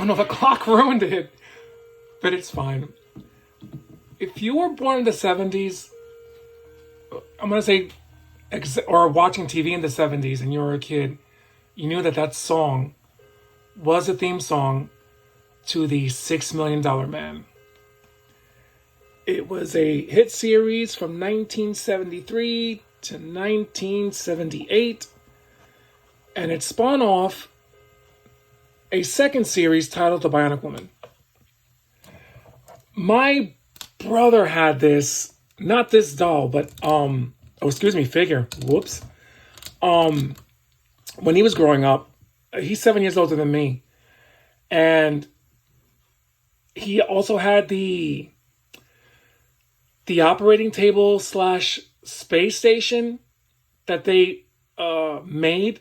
Oh no, the clock ruined it. But it's fine. If you were born in the 70s, I'm going to say, or watching TV in the 70s and you were a kid, you knew that that song was a theme song to the $6 Million Man. It was a hit series from 1973 to 1978, and it spawned off a second series titled The Bionic Woman. My brother had this, not this doll, but figure. Whoops. When he was growing up, he's 7 years older than me, and he also had the operating table / space station that they made.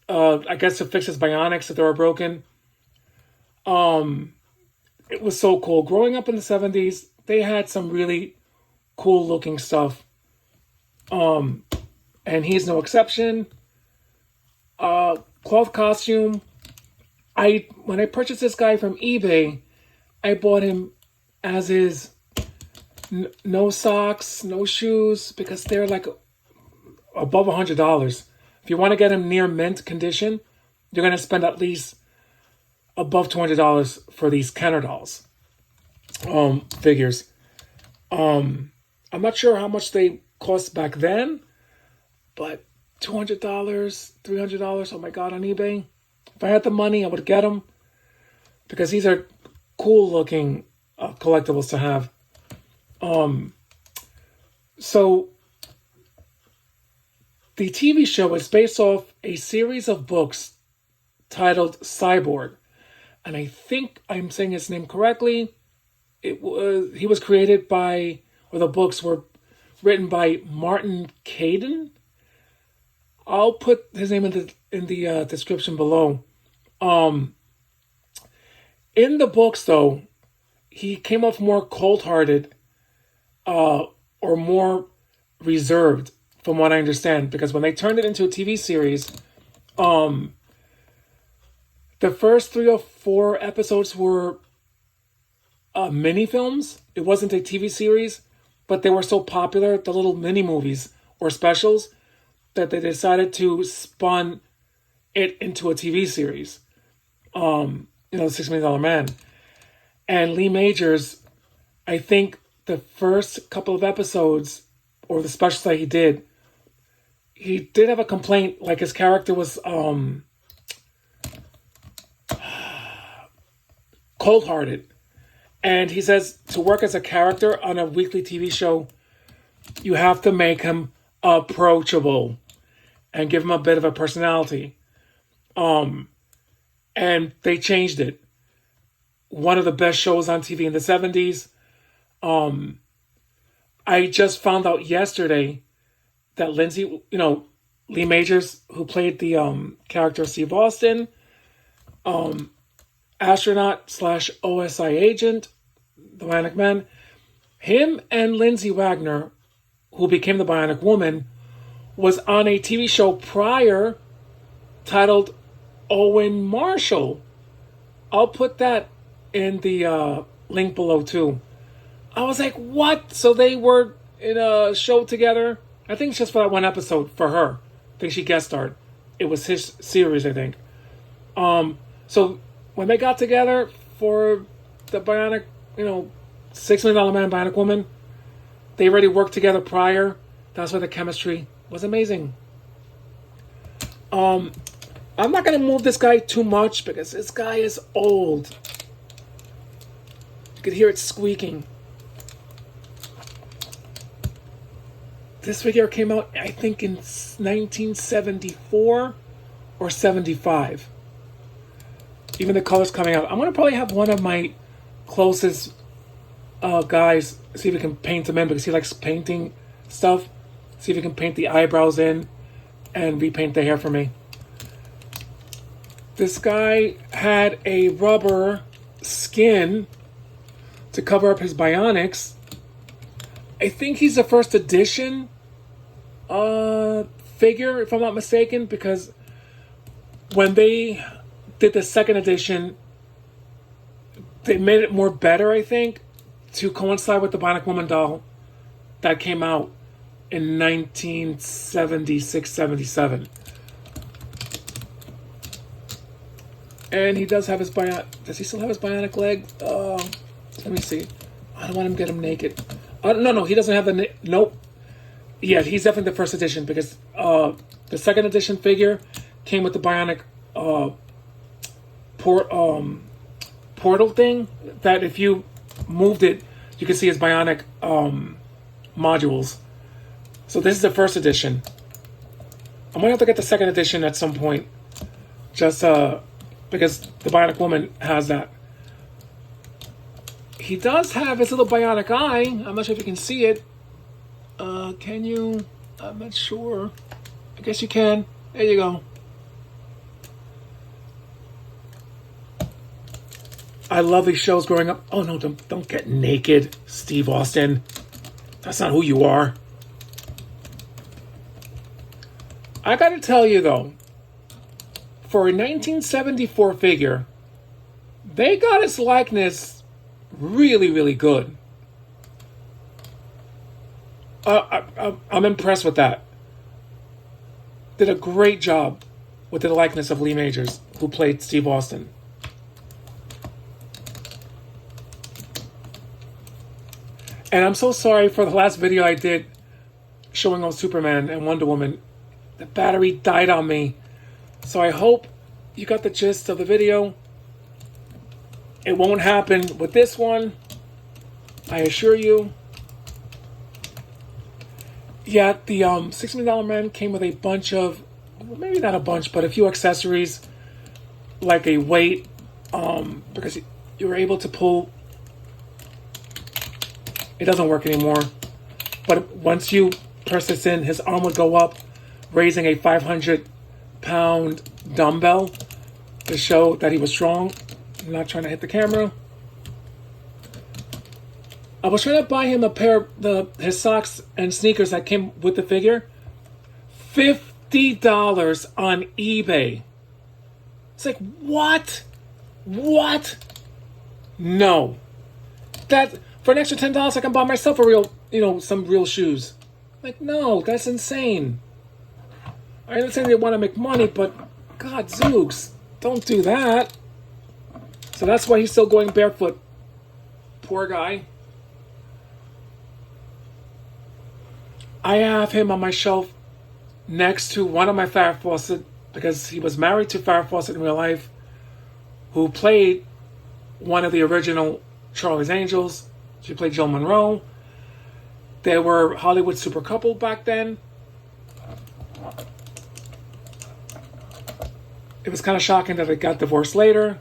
I guess to fix his bionics if they were broken. It was so cool. Growing up in the 70s, they had some really cool looking stuff. And he's no exception. Cloth costume. When I purchased this guy from eBay, I bought him as is. No socks, no shoes, because they're like above $100. If you want to get him near mint condition, you're going to spend at least above $200 for these Kenner dolls figures. I'm not sure how much they cost back then, but $200, $300, oh my God, on eBay. If I had the money, I would get them because these are cool looking collectibles to have. So the TV show is based off a series of books titled Cyborg, and I think I'm saying his name correctly. He was created by, or the books were written by Martin Caidin. I'll put his name in the description below. In the books, though, he came off more cold-hearted. Or more reserved, from what I understand, because when they turned it into a TV series, the first 3 or 4 episodes were mini films. It wasn't a TV series, but they were so popular, the little mini movies or specials, that they decided to spun it into a TV series. The $6 Million Man, and Lee Majors, I think. The first couple of episodes, or the specials that he did have a complaint, like his character was cold-hearted. And he says to work as a character on a weekly TV show, you have to make him approachable and give him a bit of a personality. And they changed it. One of the best shows on TV in the 70s. I just found out yesterday that Lee Majors, who played the character Steve Austin, astronaut / OSI agent, the Bionic Man, him and Lindsay Wagner, who became the Bionic Woman, was on a TV show prior titled Owen Marshall. I'll put that in the link below too. I was like, what? So they were in a show together? I think it's just for that one episode for her. I think she guest starred. It was his series, I think. So when they got together for the Bionic, $6 Million Man, Bionic Woman, they already worked together prior. That's why the chemistry was amazing. I'm not going to move this guy too much because this guy is old. You could hear it squeaking. This figure came out, I think, in 1974 or 75. Even the colors coming out. I'm going to probably have one of my closest guys see if he can paint them in, because he likes painting stuff. See if he can paint the eyebrows in and repaint the hair for me. This guy had a rubber skin to cover up his bionics. I think he's the first edition figure, if I'm not mistaken, because when they did the second edition. They made it more better, I think, to coincide with the Bionic Woman doll that came out in 1976, 77. And he does have his bionic... Does he still have his bionic leg? Let me see. I don't want him to get him naked. No, he doesn't have the... Nope. Yeah, he's definitely the first edition because the second edition figure came with the bionic portal thing that if you moved it, you can see his bionic modules. So this is the first edition. I might have to get the second edition at some point. Just because the Bionic Woman has that. He does have his little bionic eye. I'm not sure if you can see it. Can you? I'm not sure. I guess you can. There you go. I love these shows growing up. Oh no, don't get naked, Steve Austin. That's not who you are. I gotta tell you though, for a 1974 figure, they got his likeness really, really good. I'm impressed with that. Did a great job with the likeness of Lee Majors, who played Steve Austin. And I'm so sorry for the last video I did showing off Superman and Wonder Woman. The battery died on me. So I hope you got the gist of the video. It won't happen with this one, I assure you. Yeah, the $6 Million Man came with a bunch of, maybe not a bunch, but a few accessories, like a weight, because you were able to pull. It doesn't work anymore, but once you press this in, his arm would go up, raising a 500-pound dumbbell to show that he was strong. I'm not trying to hit the camera. I was trying to buy him a pair of his socks and sneakers that came with the figure. $50 on eBay. It's like, what? What? No. That for an extra $10 I can buy myself a real, some real shoes. Like, no, that's insane. I understand they want to make money, but God, Zooks, don't do that. So that's why he's still going barefoot. Poor guy. I have him on my shelf next to one of my Farrah Fawcett, because he was married to Farrah Fawcett in real life, who played one of the original Charlie's Angels. She played Jill Monroe. They were Hollywood super couple back then. It was kind of shocking that they got divorced later.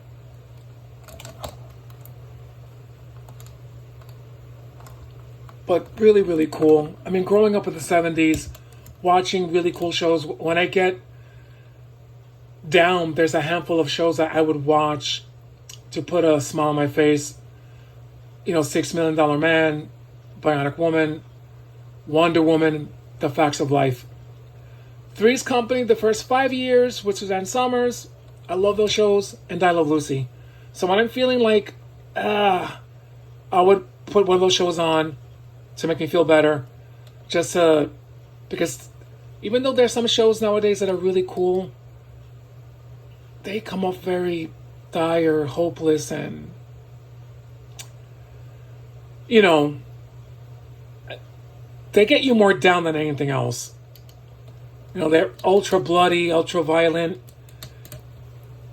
But really, really cool. I mean, growing up in the 70s, watching really cool shows. When I get down, there's a handful of shows that I would watch to put a smile on my face. $6 Million Man, Bionic Woman, Wonder Woman, The Facts of Life. Three's Company, the first 5 years with Suzanne Summers. I love those shows. And I Love Lucy. So when I'm feeling like, I would put one of those shows on to make me feel better. Just because even though there's some shows nowadays that are really cool, they come off very dire, hopeless, and they get you more down than anything else. They're ultra bloody, ultra violent.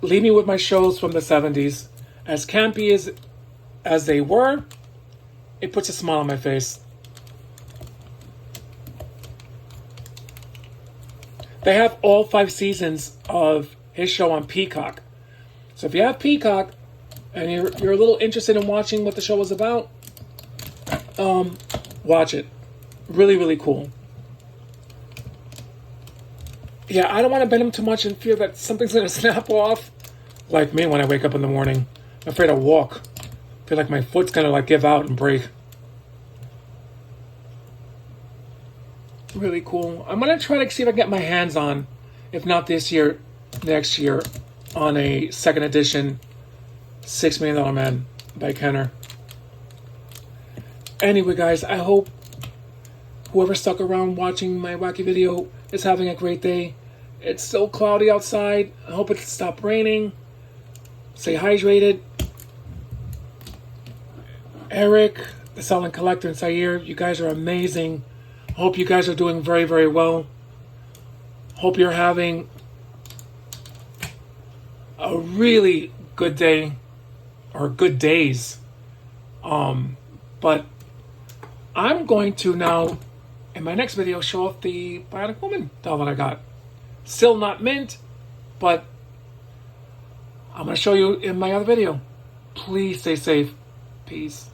Leave me with my shows from the 70s. As campy as they were, it puts a smile on my face. They have all 5 seasons of his show on Peacock. So if you have Peacock and you're a little interested in watching what the show is about, watch it. Really, really cool. Yeah, I don't want to bend him too much and fear that something's going to snap off. Like me when I wake up in the morning. I'm afraid to walk. I feel like my foot's going to give out and break. Really cool. I'm going to try to see if I can get my hands on, if not this year, next year, on a second edition $6 Million Man by Kenner. Anyway, guys, I hope whoever stuck around watching my wacky video is having a great day. It's still cloudy outside. I hope it stopped raining. Stay hydrated. Eric, the Silent Collector, and Sayer, you guys are amazing. Hope you guys are doing very, very well. Hope you're having a really good day, or good days. But I'm going to now, in my next video, show off the Bionic Woman doll that I got. Still not mint, but I'm going to show you in my other video. Please stay safe. Peace.